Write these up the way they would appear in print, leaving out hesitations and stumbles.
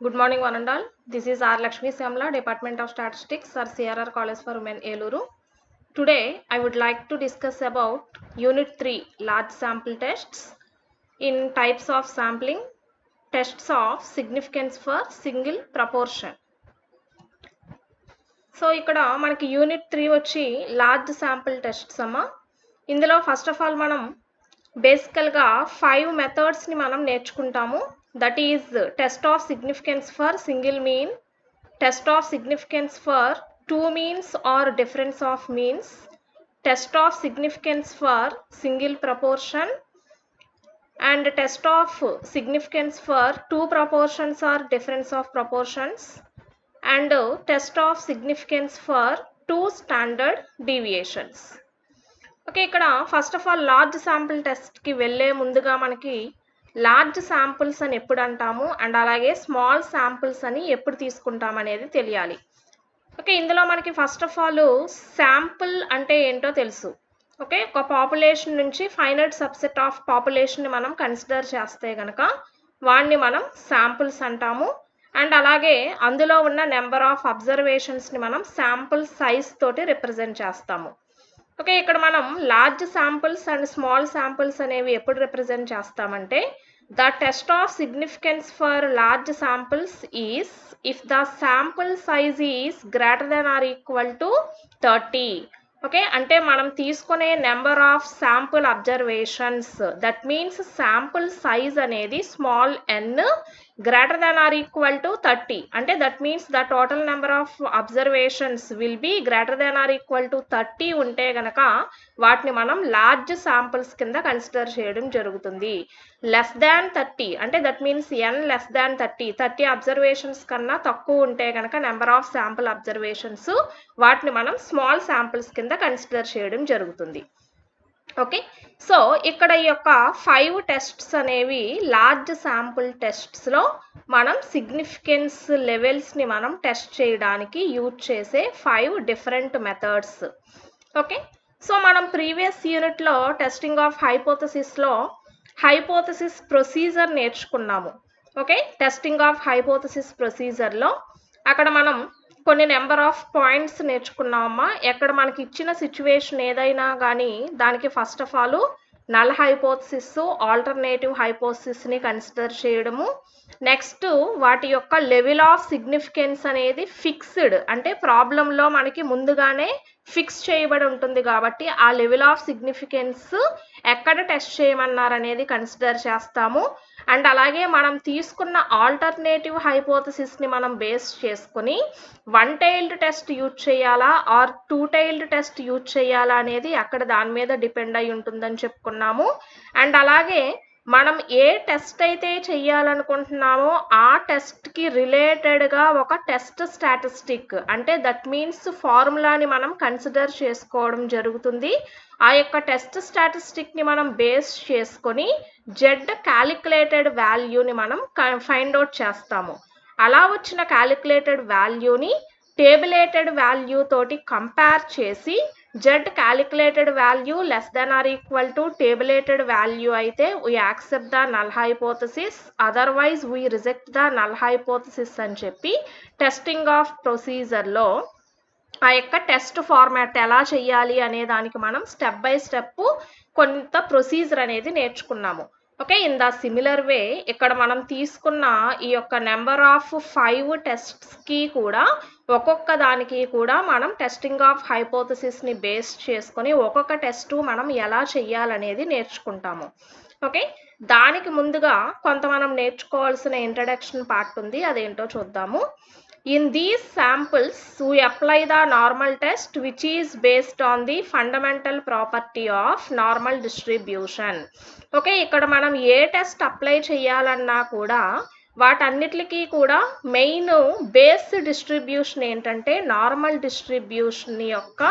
Good morning, one and all. This is R. Lakshmi Samla, Department of Statistics, or CRR College for Women, Eluru. Today, I would like to discuss about Unit 3, Large Sample Tests in types of sampling, tests of significance for single proportion. So ఇక్కడ మనకి unit 3 వచ్చి large sample tests అమ్మ. ఇందులో first of all మనం బేసికల్గా 5 మెథడ్స్ని మనం నేర్చుకుంటాము. That is test of significance for single mean, test of significance for 2 means or difference of means, test of significance for single proportion, and test of significance for 2 proportions or difference of proportions, and test of significance for 2 standard deviations. Okay, ఇక్కడ first of all large sample టెస్ట్కి వెళ్ళే ముందుగా మనకి large samples అని ఎప్పుడు అంటాము and అలాగే small samples అని ఎప్పుడు తీసుకుంటాం అనేది తెలియాలి. ఓకే, ఇందులో మనకి ఫస్ట్ ఆఫ్ ఆల్ శాంపుల్ అంటే ఏంటో తెలుసు. ఓకే, ఒక పాపులేషన్ నుంచి ఫైనైట్ సబ్సెట్ ఆఫ్ పాపులేషన్ని మనం కన్సిడర్ చేస్తే కనుక వాడిని మనం శాంపుల్స్ అంటాము. అండ్ అలాగే అందులో ఉన్న నెంబర్ ఆఫ్ అబ్జర్వేషన్స్ని మనం శాంపుల్ సైజ్ తోటి రిప్రజెంట్ చేస్తాము. ఓకే, ఇక్కడ మనం large samples and small samples అనేవి ఎప్పుడు రిప్రజెంట్ చేస్తామంటే the test of significance for large samples is if the sample size is greater than or equal to 30. Okay, అంటే మనం తీసుకునే number of sample observations, that means sample size అనేది small n greater than or equal to 30. అంటే that means the total number of observations will be greater than or equal to 30 ఉంటే గనక వాటిని మనం large samples కింద consider చేయడం జరుగుతుంది. Less than 30 అంటే that means N less than 30 observations కన్నా తక్కువ ఉంటే కనుక నెంబర్ ఆఫ్ శాంపుల్ అబ్జర్వేషన్స్ వాటిని మనం స్మాల్ శాంపుల్స్ కింద కన్సిడర్ చేయడం జరుగుతుంది. ఓకే, సో ఇక్కడ ఈ యొక్క 5 టెస్ట్స్ అనేవి లార్జ్ శాంపుల్ టెస్ట్స్లో మనం సిగ్నిఫికెన్స్ లెవెల్స్ని మనం టెస్ట్ చేయడానికి యూజ్ చేసే 5 డిఫరెంట్ మెథడ్స్. ఓకే, సో మనం ప్రీవియస్ యూనిట్లో టెస్టింగ్ ఆఫ్ హైపోథసిస్లో హైపోథసిస్ ప్రొసీజర్ నేర్చుకున్నాము. ఓకే, టెస్టింగ్ ఆఫ్ హైపోథసిస్ ప్రొసీజర్లో అక్కడ మనం కొన్ని నెంబర్ ఆఫ్ పాయింట్స్ నేర్చుకున్నామమ్మా. ఎక్కడ మనకి ఇచ్చిన సిచ్యువేషన్ ఏదైనా కానీ దానికి first of all null hypothesis, alternative హైపోథసిస్ని కన్సిడర్ చేయడము. నెక్స్ట్ వాటి యొక్క లెవెల్ ఆఫ్ సిగ్నిఫికెన్స్ అనేది ఫిక్స్డ్, అంటే ప్రాబ్లంలో మనకి ముందుగానే ఫిక్స్ చేయబడి ఉంటుంది కాబట్టి ఆ లెవెల్ ఆఫ్ సిగ్నిఫికెన్స్ ఎక్కడ టెస్ట్ చేయమన్నారనేది కన్సిడర్ చేస్తాము. అండ్ అలాగే మనం తీసుకున్న ఆల్టర్నేటివ్ హైపోథసిస్ని మనం బేస్ చేసుకుని 1 టైల్డ్ టెస్ట్ యూజ్ చేయాలా ఆర్ 2 టైల్డ్ టెస్ట్ యూజ్ చేయాలా అనేది అక్కడ దాని మీద డిపెండ్ అయి ఉంటుందని చెప్పుకున్నాము. అండ్ అలాగే మనం ఏ టెస్ట్ అయితే చెయ్యాలనుకుంటున్నామో ఆ టెస్ట్కి రిలేటెడ్గా ఒక టెస్ట్ స్టాటిస్టిక్, అంటే దట్ మీన్స్ ఫార్ములాని మనం కన్సిడర్ చేసుకోవడం జరుగుతుంది. ఆ యొక్క టెస్ట్ స్టాటిస్టిక్ని మనం బేస్ చేసుకొని జెడ్ క్యాలిక్యులేటెడ్ వాల్యూని మనం ఫైండ్ అవుట్ చేస్తాము. అలా వచ్చిన క్యాలిక్యులేటెడ్ వాల్యూని టేబులేటెడ్ వాల్యూ తోటి కంపేర్ చేసి Z calculated value less than or equal to tabulated value అయితే we accept the null hypothesis, otherwise we reject the null hypothesis అని చెప్పి టెస్టింగ్ ఆఫ్ ప్రొసీజర్లో ఆ యొక్క టెస్ట్ ఫార్మాట్ ఎలా చేయాలి అనే దానికి మనం స్టెప్ బై స్టెప్ కొంత ప్రొసీజర్ అనేది నేర్చుకున్నాము. Okay, in the similar way ఇక్కడ మనం తీసుకున్న ఈ యొక్క నెంబర్ ఆఫ్ 5 టెస్ట్స్కి కూడా ఒక్కొక్క దానికి కూడా మనం టెస్టింగ్ ఆఫ్ హైపోథసిస్ని బేస్ చేసుకొని ఒక్కొక్క టెస్ట్ మనం ఎలా చేయాలనేది నేర్చుకుంటాము. ఓకే, దానికి ముందుగా కొంత మనం నేర్చుకోవాల్సిన ఇంట్రడక్షన్ పార్ట్ ఉంది, అదేంటో చూద్దాము. In these samples, we apply the normal test which is based on the fundamental property of normal distribution. Okay, ఇక్కడ మనం ఏ టెస్ట్ అప్లై చేయాలన్నా కూడా వాటన్నిటికీ కూడా మెయిన్ బేస్ డిస్ట్రిబ్యూషన్ ఏంటంటే నార్మల్ డిస్ట్రిబ్యూషన్ యొక్క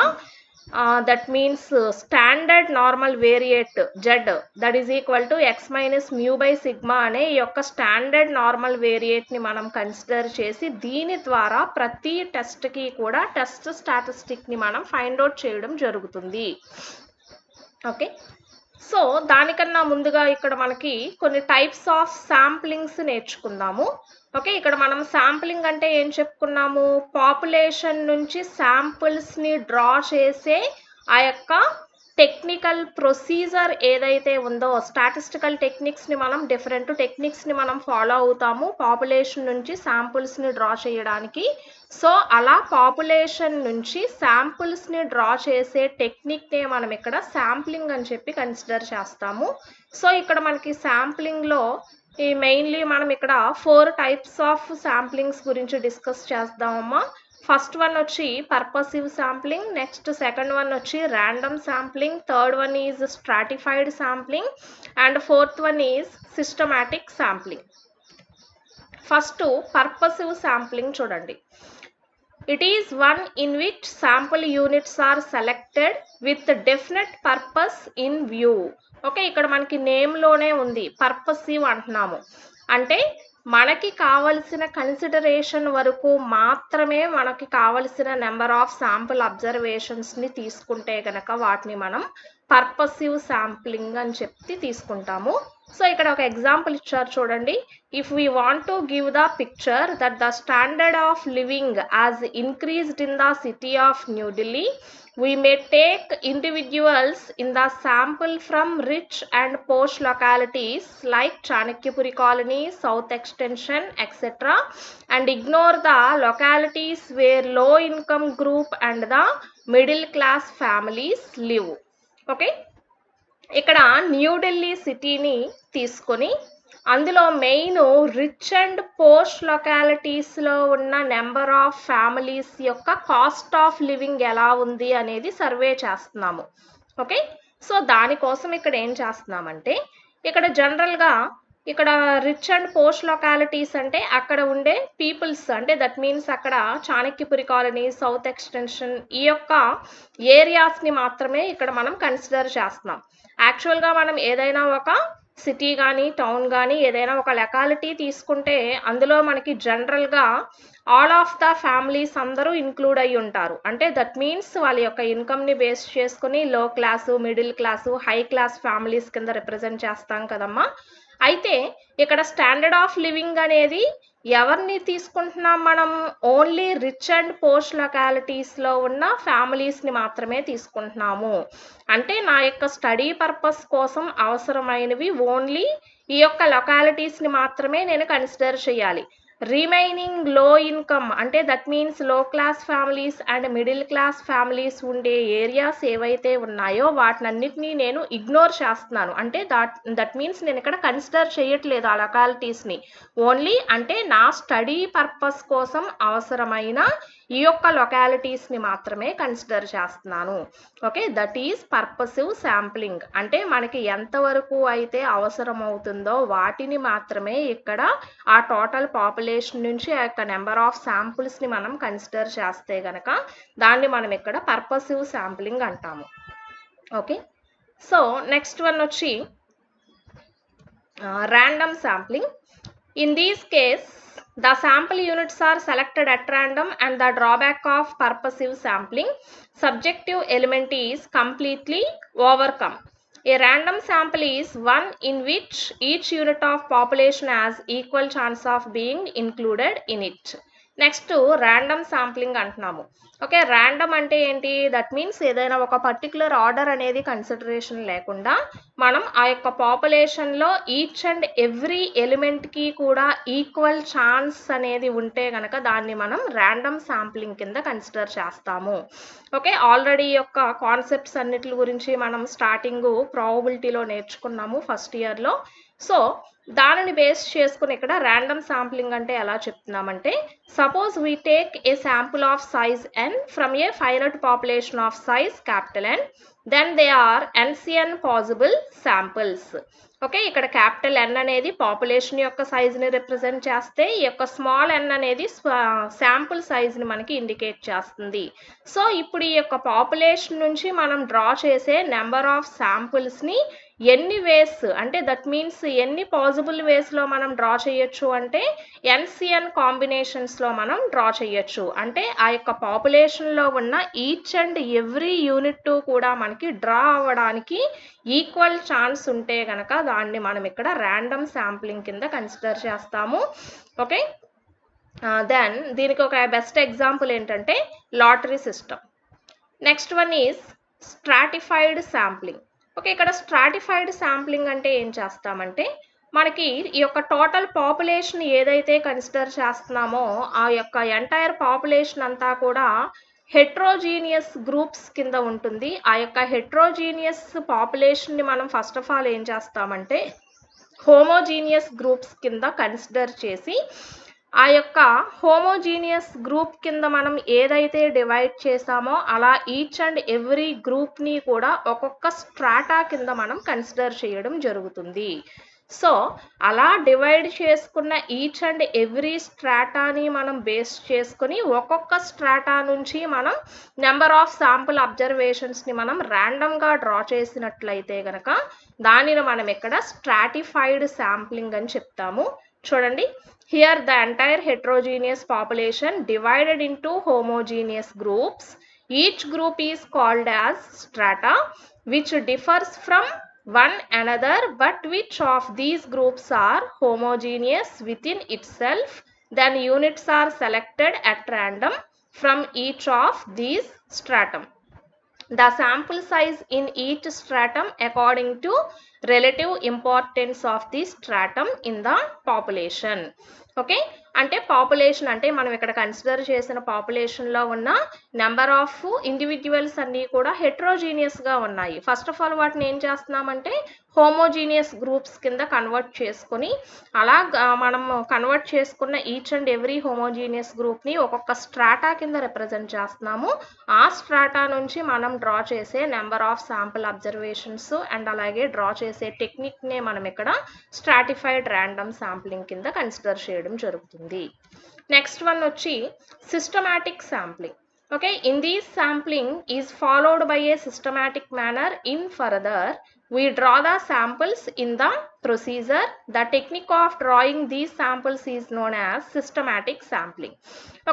that means standard normal variate Z that is equal to X minus mu by sigma అనే ఈ యొక్క స్టాండర్డ్ నార్మల్ వేరియేట్ని మనం కన్సిడర్ చేసి దీని ద్వారా ప్రతి టెస్ట్కి కూడా టెస్ట్ స్టాటిస్టిక్ని మనం ఫైండ్ అవుట్ చేయడం జరుగుతుంది. ఓకే, సో దానికన్నా ముందుగా ఇక్కడ మనకి కొన్ని టైప్స్ ఆఫ్ శాంప్లింగ్స్ నేర్చుకుందాము. ఓకే, ఇక్కడ మనం శాంప్లింగ్ అంటే ఏం చెప్పుకున్నాము? పాపులేషన్ నుంచి శాంపుల్స్ని డ్రా చేసే ఆ యొక్క టెక్నికల్ ప్రొసీజర్ ఏదైతే ఉందో, స్టాటిస్టికల్ టెక్నిక్స్ని మనం డిఫరెంట్ టెక్నిక్స్ని మనం ఫాలో అవుతాము పాపులేషన్ నుంచి శాంపుల్స్ని డ్రా చేయడానికి. సో అలా పాపులేషన్ నుంచి శాంపుల్స్ని డ్రా చేసే టెక్నిక్నే మనం ఇక్కడ శాంప్లింగ్ అని చెప్పి కన్సిడర్ చేస్తాము. సో ఇక్కడ మనకి శాంప్లింగ్లో ఈ మెయిన్లీ మనం ఇక్కడ 4 టైప్స్ ఆఫ్ శాంప్లింగ్స్ గురించి డిస్కస్ చేద్దామమ్మా. ఫస్ట్ వన్ వచ్చి purposive sampling, next second one వచ్చి random sampling, third one is stratified sampling and fourth one is systematic sampling. First purposive sampling చూడండి. It is one in which sample units are selected with definite purpose in view. Okay, ఇక్కడ మనకి నేమ్లోనే ఉంది purposive అంటున్నాము. అంటే మనకి కావలసిన consideration వరకు మాత్రమే మనకి కావలసిన నెంబర్ ఆఫ్ శాంపుల్ అబ్జర్వేషన్స్ని తీసుకుంటే కనుక వాటిని మనం పర్పసివ్ శాంప్లింగ్ అని చెప్పి తీసుకుంటాము. సో ఇక్కడ ఒక ఎగ్జాంపుల్ ఇచ్చారు చూడండి. If we want to give the picture that the standard of living as increased in the city of new Delhi, we may take individuals in the sample from rich and posh localities like Chanakyapuri Colony, South Extension, etc. and ignore the localities where low income group and the middle class families live. Okay, ఇక్కడ న్యూఢిల్లీ సిటీని తీసుకొని అందులో main rich and పోష్ లొకాలిటీస్లో ఉన్న number of families యొక్క cost of living ఎలా ఉంది అనేది survey చేస్తున్నాము. ఓకే, సో దానికోసం ఇక్కడ ఏం చేస్తున్నామంటే ఇక్కడ జనరల్గా ఇక్కడ రిచ్ అండ్ పోష్ లొకాలిటీస్ అంటే అక్కడ ఉండే పీపుల్స్, అంటే దట్ మీన్స్ అక్కడ చాణక్యపురి కాలనీ, సౌత్ ఎక్స్టెన్షన్ ఈ యొక్క ఏరియాస్ని మాత్రమే ఇక్కడ మనం కన్సిడర్ చేస్తున్నాం. యాక్చువల్గా మనం ఏదైనా ఒక సిటీ కానీ టౌన్ కానీ ఏదైనా ఒక లొకాలిటీ తీసుకుంటే అందులో మనకి జనరల్గా ఆల్ ఆఫ్ ద ఫ్యామిలీస్ అందరూ ఇంక్లూడ్ అయి ఉంటారు. అంటే దట్ మీన్స్ వాళ్ళ యొక్క ఇన్కమ్ని బేస్ చేసుకుని లో class, middle class, high class families కింద రిప్రజెంట్ చేస్తాం కదమ్మా. అయితే ఇక్కడ స్టాండర్డ్ ఆఫ్ లివింగ్ అనేది ఎవరిని తీసుకుంటున్నాం మనం? ఓన్లీ రిచ్ అండ్ పోష్ లొకాలిటీస్లో ఉన్న ఫ్యామిలీస్ని మాత్రమే తీసుకుంటున్నాము. అంటే నా యొక్క స్టడీ పర్పస్ కోసం అవసరమైనవి ఓన్లీ ఈ యొక్క లొకాలిటీస్ని మాత్రమే నేను కన్సిడర్ చేయాలి. రిమైనింగ్ లో ఇన్కమ్ అంటే దట్ మీన్స్ లో class families and middle class families ఉండే ఏరియాస్ ఏవైతే ఉన్నాయో వాటినన్నిటినీ నేను ఇగ్నోర్ చేస్తున్నాను. అంటే దట్ మీన్స్ నేను ఇక్కడ కన్సిడర్ చేయట్లేదు ఆ లొకాలిటీస్ని. ఓన్లీ అంటే నా స్టడీ పర్పస్ కోసం అవసరమైన ఈ యొక్క లొకాలిటీస్ని మాత్రమే కన్సిడర్ చేస్తున్నాను. Okay, that is purposive sampling. అంటే మనకి ఎంతవరకు అయితే అవసరం అవుతుందో వాటిని మాత్రమే ఇక్కడ ఆ టోటల్ పాపులేషన్ నుంచి ఆ యొక్క నెంబర్ ఆఫ్ శాంపుల్స్ని మనం కన్సిడర్ చేస్తే గనక దాన్ని మనం ఇక్కడ పర్పసివ్ శాంప్లింగ్ అంటాము. ఓకే, సో నెక్స్ట్ వన్ వచ్చి random sampling. In these case the sample units are selected at random and the drawback of purposive sampling, subjective element is completely overcome. A random sample is one in which each unit of population has equal chance of being included in it. Next random sampling అంటున్నాము. Okay, random అంటే ఏంటి? That means ఏదైనా ఒక particular order అనేది consideration లేకుండా మనం ఆ యొక్క పాపులేషన్లో ఈచ్ అండ్ ఎవ్రీ ఎలిమెంట్కి కూడా ఈక్వల్ ఛాన్స్ అనేది ఉంటే కనుక దాన్ని మనం ర్యాండమ్ శాంప్లింగ్ కింద కన్సిడర్ చేస్తాము. ఓకే, ఆల్రెడీ యొక్క కాన్సెప్ట్స్ అన్నిటి గురించి మనం స్టార్టింగ్ ప్రాబబిలిటీలో నేర్చుకున్నాము ఫస్ట్ ఇయర్లో. సో దానిని బేస్ చేసుకుని ఇక్కడ ర్యాండమ్ శాంప్లింగ్ అంటే ఎలా చెప్తున్నామంటే, suppose we take a sample of size n from a finite population of size N, then they are NCN possible samples. Okay, ఇక్కడ క్యాపిటల్ N అనేది పాపులేషన్ యొక్క సైజ్ని రిప్రజెంట్ చేస్తే ఈ యొక్క స్మాల్ n అనేది శాంపుల్ సైజ్ని మనకి ఇండికేట్ చేస్తుంది. సో ఇప్పుడు ఈ యొక్క పాపులేషన్ నుంచి మనం డ్రా చేసే నెంబర్ ఆఫ్ శాంపుల్స్ని ఎన్ని వేస్ అంటే దట్ మీన్స్ ఎన్ని పాసిబుల్ వేస్లో మనం డ్రా చేయొచ్చు అంటే ఎన్సిఎన్ కాంబినేషన్స్లో మనం డ్రా చేయొచ్చు. అంటే ఆ యొక్క పాపులేషన్లో ఉన్న ఈచ్ అండ్ ఎవ్రీ యూనిట్ కూడా మనకి డ్రా అవ్వడానికి ఈక్వల్ ఛాన్స్ ఉంటే కనుక దాన్ని మనం ఇక్కడ ర్యాండమ్ శాంప్లింగ్ కింద కన్సిడర్ చేస్తాము. ఓకే, దెన్ దీనికి ఒక బెస్ట్ ఎగ్జాంపుల్ ఏంటంటే lottery system. Next one is stratified sampling. Okay, ఇక్కడ స్ట్రాటిఫైడ్ శాంప్లింగ్ అంటే ఏం చేస్తామంటే మనకి ఈ యొక్క టోటల్ పాపులేషన్ ఏదైతే కన్సిడర్ చేస్తున్నామో ఆ యొక్క ఎంటైర్ పాపులేషన్ అంతా కూడా హెట్రోజీనియస్ గ్రూప్స్ కింద ఉంటుంది. ఆ యొక్క హెట్రోజీనియస్ పాపులేషన్ని మనం ఫస్ట్ ఆఫ్ ఆల్ ఏం చేస్తామంటే హోమోజీనియస్ గ్రూప్స్ కింద కన్సిడర్ చేసి ఆ యొక్క హోమోజీనియస్ గ్రూప్ కింద మనం ఏదైతే డివైడ్ చేసామో అలా ఈచ్ అండ్ ఎవ్రీ గ్రూప్ని కూడా ఒక్కొక్క స్ట్రాటా కింద మనం కన్సిడర్ చేయడం జరుగుతుంది. సో అలా డివైడ్ చేసుకున్న ఈచ్ అండ్ ఎవ్రీ స్ట్రాటాని మనం బేస్ చేసుకుని ఒక్కొక్క స్ట్రాటా నుంచి మనం నెంబర్ ఆఫ్ శాంపుల్ అబ్జర్వేషన్స్ని మనం ర్యాండమ్గా డ్రా చేసినట్లయితే కనుక దానిని మనం ఇక్కడ స్ట్రాటిఫైడ్ శాంప్లింగ్ అని చెప్తాము. చూడండి, here the entire heterogeneous population divided into homogeneous groups. Each group is called as strata, which differs from one another, but which of these groups are homogeneous within itself. Then units are selected at random from each of these stratum. The sample size in each stratum according to relative importance of the stratum in the population. Okay, అంటే population అంటే మనం ఇక్కడ consider చేసిన పాపులేషన్లో ఉన్న number of individuals అన్నీ కూడా హెట్రోజీనియస్గా ఉన్నాయి. First of all వాటిని ఏం చేస్తున్నామంటే హోమోజీనియస్ గ్రూప్స్ కింద కన్వర్ట్ చేసుకుని అలా మనం కన్వర్ట్ చేసుకున్న ఈచ్ అండ్ ఎవ్రీ హోమోజీనియస్ గ్రూప్ని ఒక్కొక్క స్ట్రాటా కింద రిప్రజెంట్ చేస్తున్నాము. ఆ స్ట్రాటా నుంచి మనం డ్రా చేసే number of sample observations and అలాగే డ్రా చేసే టెక్నిక్నే మనం ఇక్కడ స్ట్రాటిఫైడ్ ర్యాండమ్ శాంప్లింగ్ కింద కన్సిడర్ చేయడం జరుగుతుంది. నెక్స్ట్ వన్ వచ్చి systematic sampling. Okay, in this sampling is followed by a systematic manner. In further, we draw the samples in the procedure. The technique of drawing these samples is known as systematic sampling.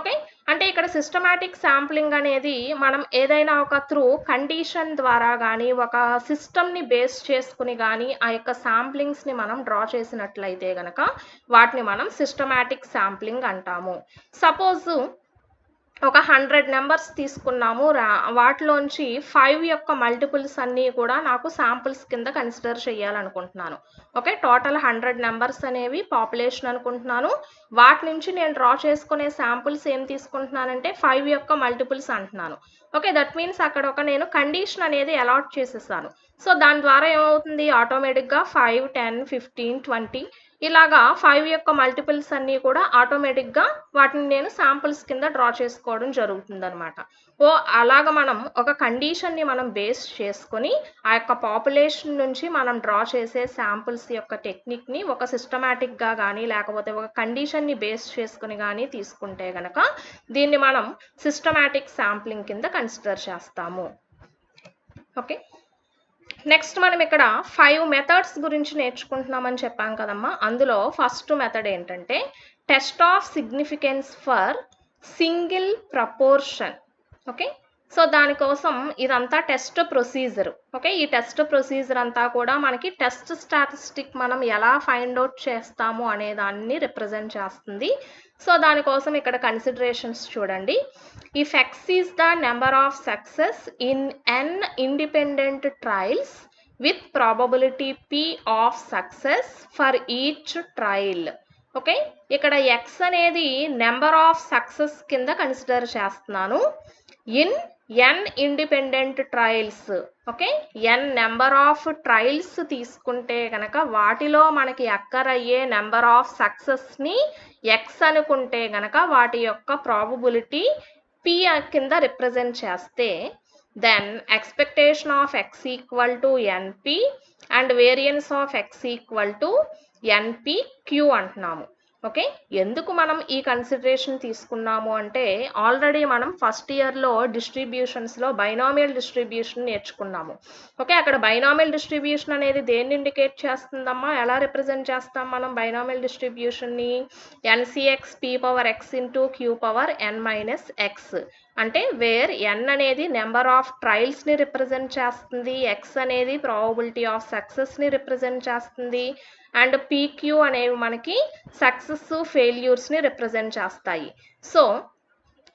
Okay, అంటే ఇక్కడ systematic sampling అనేది మనం ఏదైనా ఒక through condition ద్వారా కానీ ఒక సిస్టమ్ని బేస్ చేసుకుని కానీ ఆ యొక్క శాంప్లింగ్స్ని మనం డ్రా చేసినట్లయితే కనుక వాటిని మనం సిస్టమాటిక్ శాంప్లింగ్ అంటాము. సపోజ్ ఒక 100 నెంబర్స్ తీసుకున్నాము, వాటిలోంచి 5 యొక్క మల్టిపుల్స్ అన్నీ కూడా నాకు శాంపుల్స్ కింద కన్సిడర్ చేయాలనుకుంటున్నాను. ఓకే, టోటల్ 100 నెంబర్స్ అనేవి పాపులేషన్ అనుకుంటున్నాను. వాటి నుంచి నేను డ్రా చేసుకునే శాంపుల్స్ ఏం తీసుకుంటున్నానంటే 5 యొక్క మల్టిపుల్స్ అంటున్నాను. ఓకే, దట్ మీన్స్ అక్కడ ఒక నేను కండిషన్ అనేది అలాట్ చేసేసాను. సో దాని ద్వారా ఏమవుతుంది, ఆటోమేటిక్గా 5, 10, 15, 20 ఇలాగా 5 యొక్క మల్టిపుల్స్ అన్నీ కూడా ఆటోమేటిక్గా వాటిని నేను శాంపుల్స్ కింద డ్రా చేసుకోవడం జరుగుతుంది అనమాట. అలాగ మనం ఒక కండిషన్ని మనం బేస్ చేసుకొని ఆ యొక్క పాపులేషన్ నుంచి మనం డ్రా చేసే శాంపుల్స్ యొక్క టెక్నిక్ని ఒక సిస్టమాటిక్గా కానీ లేకపోతే ఒక కండిషన్ని బేస్ చేసుకుని కానీ తీసుకుంటే కనుక దీన్ని మనం సిస్టమాటిక్ శాంప్లింగ్ కింద కన్సిడర్ చేస్తాము. ఓకే, నెక్స్ట్ మనం ఇక్కడ 5 మెథడ్స్ గురించి నేర్చుకుంటున్నామని చెప్పాం కదమ్మా. అందులో ఫస్ట్ మెథడ్ ఏంటంటే test of significance for single proportion. Okay, so దానికోసం ఇదంతా టెస్ట్ ప్రొసీజర్. ఓకే, ఈ టెస్ట్ ప్రొసీజర్ అంతా కూడా మనకి టెస్ట్ స్టాటిస్టిక్ మనం ఎలా ఫైండ్ అవుట్ చేస్తాము అనే దాన్ని రిప్రజెంట్ చేస్తుంది. సో దానికోసం ఇక్కడ కన్సిడరేషన్స్ చూడండి. If X is the number of success in N independent trials with probability P of success for each trial. Okay, ఇక్కడ ఎక్స్ అనేది నెంబర్ ఆఫ్ సక్సెస్ కింద కన్సిడర్ చేస్తున్నాను in N independent trials. Okay, N number of trials తీసుకుంటే కనుక వాటిలో మనకి అక్కర్ అయ్యే number of సక్సెస్ని ఎక్స్ అనుకుంటే కనుక వాటి యొక్క ప్రాబబిలిటీ పి కింద రిప్రజెంట్ చేస్తే then expectation of X equal to NP and variance of X equal to NP Q అంటున్నాము. ఓకే, ఎందుకు మనం ఈ కన్సిడరేషన్ తీసుకున్నాము అంటే ఆల్రెడీ మనం ఫస్ట్ ఇయర్లో డిస్ట్రిబ్యూషన్స్లో బైనామియల్ డిస్ట్రిబ్యూషన్ నేర్చుకున్నాము. ఓకే, అక్కడ బైనామియల్ డిస్ట్రిబ్యూషన్ అనేది దేన్ని ఇండికేట్ చేస్తుందమ్మా, ఎలా రిప్రజెంట్ చేస్తాం మనం బైనామియల్ డిస్ట్రిబ్యూషన్ని? NCX P power X into Q power N minus X, అంటే వేర్ ఎన్ అనేది నెంబర్ ఆఫ్ ట్రయల్స్ని రిప్రజెంట్ చేస్తుంది, ఎక్స్ అనేది ప్రాబబిలిటీ ఆఫ్ సక్సెస్ని రిప్రజెంట్ చేస్తుంది, అండ్ పీక్యూ అనేవి మనకి సక్సెస్ ఫెయిల్యూర్స్ని రిప్రజెంట్ చేస్తాయి. సో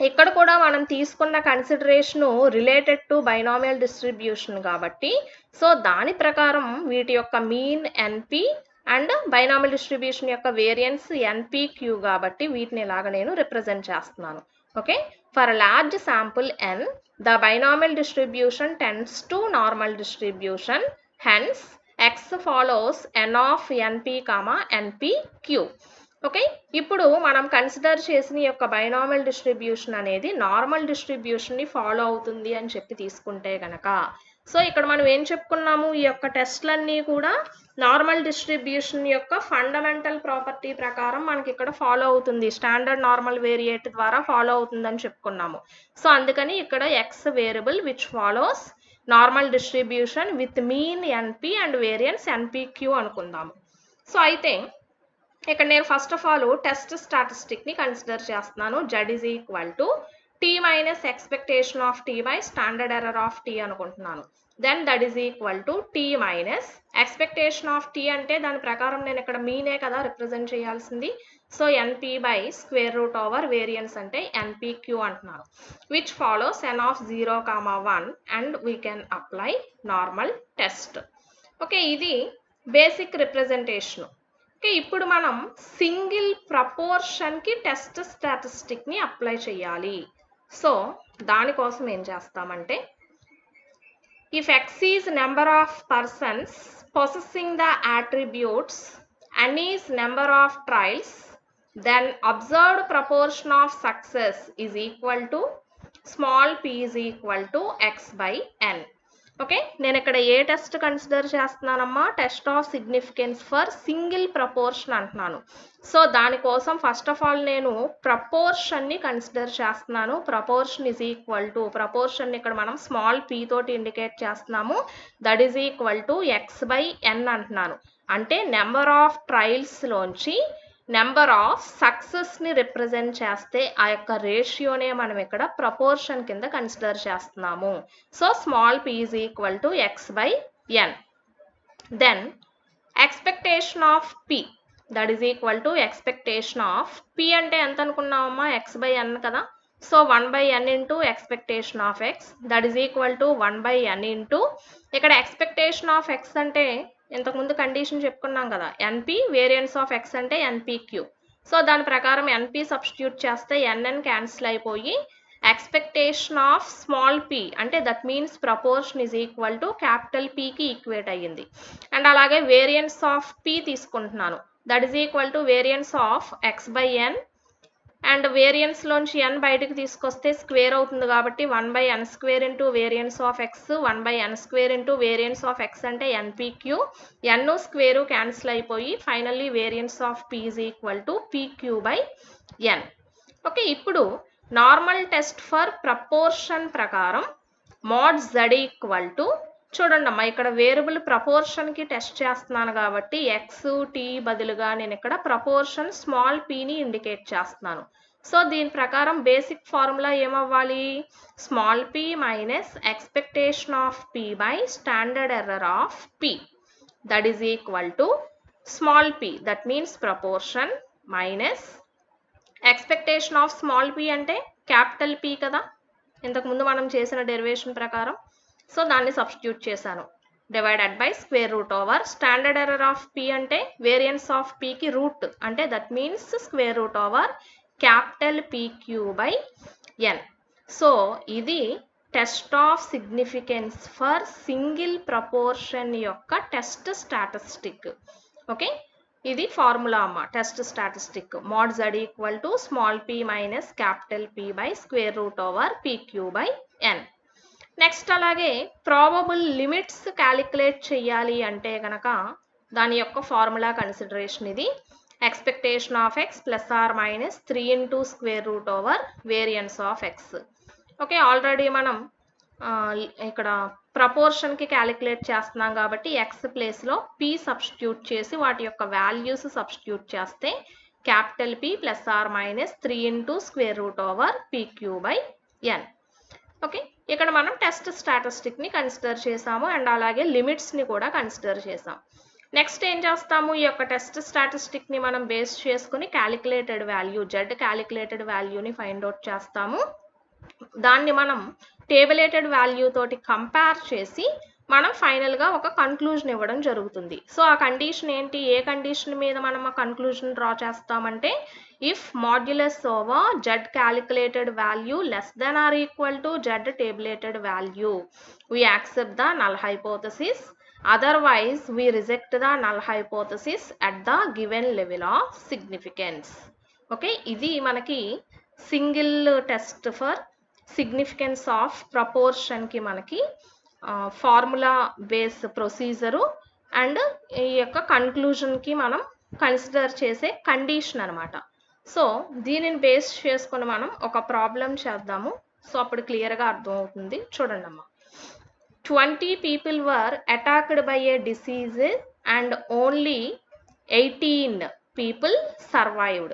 ఇక్కడ కూడా మనం తీసుకున్న consideration related to binomial distribution కాబట్టి, సో దాని ప్రకారం వీటి యొక్క mean NP and binomial distribution యొక్క వేరియన్స్ ఎన్పిక్యూ కాబట్టి వీటిని ఇలాగ నేను రిప్రజెంట్ చేస్తున్నాను. Okay, for large sample N the binomial distribution tends to normal distribution, hence x follows n of np, npq. Okay, ఇప్పుడు మనం కన్సిడర్ చేసిన యొక్క బైనామియల్ డిస్ట్రిబ్యూషన్ అనేది నార్మల్ డిస్ట్రిబ్యూషన్ని ఫాలో అవుతుంది అని చెప్పి తీసుకుంటే గనక, సో ఇక్కడ మనం ఏం చెప్పుకున్నాము, ఈ యొక్క టెస్ట్లన్నీ కూడా నార్మల్ డిస్ట్రిబ్యూషన్ యొక్క ఫండమెంటల్ ప్రాపర్టీ ప్రకారం మనకి ఇక్కడ ఫాలో అవుతుంది, స్టాండర్డ్ నార్మల్ వేరియేట్ ద్వారా ఫాలో అవుతుందని చెప్పుకున్నాము. సో అందుకని ఇక్కడ X variable which follows normal distribution with mean NP and variance NPQ అనుకుందాము. సో అయితే ఇక్కడ నేను ఫస్ట్ ఆఫ్ ఆల్ టెస్ట్ స్టాటిస్టిక్ని కన్సిడర్ చేస్తున్నాను. Z is equal to T minus expectation of T by standard error of T అనుకుంటున్నాను. Then that is equal to T minus expectation of T అంటే దాని ప్రకారం నేను ఇక్కడ మీనే కదా రిప్రజెంట్ చేయాల్సింది. So NP by square root over variance అంటే ఎన్పిక్యూ అంటున్నాను, which follows N of 0, 1 and we can apply normal test. Okay, ఇది బేసిక్ రిప్రజెంటేషన్. ఓకే, ఇప్పుడు మనం సింగిల్ ప్రపోర్షన్కి టెస్ట్ స్టాటిస్టిక్ని అప్లై చేయాలి. సో దానికోసం ఏం చేస్తామంటే, if x is number of persons possessing the attributes n is number of trials, then observed proportion of success is equal to small p is equal to x by n. Okay, నేను ఇక్కడ a test consider చేస్తున్నానమ్మా, test of significance for single proportion అంటున్నాను. So దానికోసం first of all నేను ప్రపోర్షన్ని consider చేస్తున్నాను. Proportion is equal to, proportion ఇక్కడ మనం స్మాల్ పీ తోటి ఇండికేట్ చేస్తున్నాము, that is equal to X by N అంటున్నాను. అంటే నెంబర్ ఆఫ్ ట్రయల్స్లోంచి నెంబర్ ఆఫ్ సక్సెస్ని రిప్రజెంట్ చేస్తే ఆ యొక్క రేషియోనే మనం ఇక్కడ ప్రపోర్షన్ కింద కన్సిడర్ చేస్తున్నాము. So small p is equal to X by N. Then expectation of p that is equal to expectation of p అంటే ఎంత అనుకున్నామమ్మా, ఎక్స్ బై ఎన్ కదా. So 1/n into expectation of X that is equal to 1/n into, ఇక్కడ expectation of X అంటే ఇంతకుముందు condition చెప్పుకున్నాం కదా, ఎన్పి variance of X అంటే ఎన్పిక్యూ. సో దాని ప్రకారం ఎన్పి సబ్స్టిట్యూట్ చేస్తే ఎన్ఎన్ క్యాన్సిల్ అయిపోయి ఎక్స్పెక్టేషన్ ఆఫ్ స్మాల్ పి అంటే that means proportion is equal to capital పీకి ఈక్వేట్ అయ్యింది. అండ్ అలాగే వేరియన్స్ ఆఫ్ పి తీసుకుంటున్నాను, that is equal to variance of X by N, and వేరియన్స్లోంచి ఎన్ బయటకు తీసుకొస్తే స్క్వేర్ అవుతుంది కాబట్టి 1/n square into variance of X, 1/n square into variance of X అంటే ఎన్పిక్యూ, ఎన్ స్క్వేరు క్యాన్సిల్ అయిపోయి finally variance of P is equal to PQ by N. Okay, ఇప్పుడు normal test for proportion ప్రకారం mod Z equal to, చూడండి అమ్మా ఇక్కడ variable ప్రపోర్షన్కి test చేస్తున్నాను కాబట్టి X tea బదులుగా నేను ఇక్కడ ప్రపోర్షన్ స్మాల్ పీని ఇండికేట్ చేస్తున్నాను. సో దీని ప్రకారం బేసిక్ ఫార్ములా ఏమవ్వాలి, small P minus expectation of P by standard error of P that is equal to small P that means proportion minus expectation of small P అంటే capital P కదా ఇంతకుముందు మనం చేసిన derivation ప్రకారం. So దాన్ని substitute చేశాను, divided by square root over standard error of P అంటే variance of పీకి రూట్ అంటే that means square root over capital PQ by N. So ఇది test of significance for single proportion యొక్క test statistic. Okay, ఇది formula అమ్మ test statistic, mod Z equal to small P minus capital P by square root over PQ by N. Next అలాగే probable limits calculate చేయాలి అంటే కనుక దాని యొక్క formula consideration ఇది. Expectation of X plus or minus 3 into square root over variance of X. Okay, already మనం ఇక్కడ ప్రపోర్షన్కి calculate చేస్తున్నాం కాబట్టి ఎక్స్ ప్లేస్లో పీ సబ్స్టిట్యూట్ చేసి వాటి యొక్క వాల్యూస్ సబ్స్టిట్యూట్ చేస్తే capital P plus or minus 3 into square root over PQ by N. Okay, ఇక్కడ మనం టెస్ట్ స్టాటిస్టిక్ని కన్సిడర్ చేసాము అండ్ అలాగే లిమిట్స్ని కూడా కన్సిడర్ చేసాం. నెక్స్ట్ ఏం చేస్తాము, ఈ యొక్క టెస్ట్ స్టాటిస్టిక్ని మనం బేస్ చేసుకుని క్యాలిక్యులేటెడ్ వాల్యూ జెడ్ క్యాలిక్యులేటెడ్ వాల్యూని ఫైండ్ అవుట్ చేస్తాము. దాన్ని మనం టేబులేటెడ్ వాల్యూ తోటి కంపేర్ చేసి మనం ఫైనల్గా ఒక కన్క్లూజన్ ఇవ్వడం జరుగుతుంది. సో ఆ కండిషన్ ఏంటి, ఏ కండిషన్ మీద మనం ఆ కన్క్లూజన్ డ్రా చేస్తామంటే if modulus over Z calculated value less than or equal to Z tabulated value we accept the null hypothesis, otherwise we reject the null hypothesis at the given level of significance. Okay, ఇది మనకి single test for significance of ప్రపోర్షన్కి మనకి formula base procedure and ఈ యొక్క కన్క్లూజన్కి మనం consider చేసే condition అనమాట. So దీనిని బేస్ చేసుకొని మనం ఒక ప్రాబ్లం చేద్దాము. సో అప్పుడు క్లియర్గా అర్థమవుతుంది. చూడండి అమ్మా, 20 people were attacked by a disease and only 18 people survived.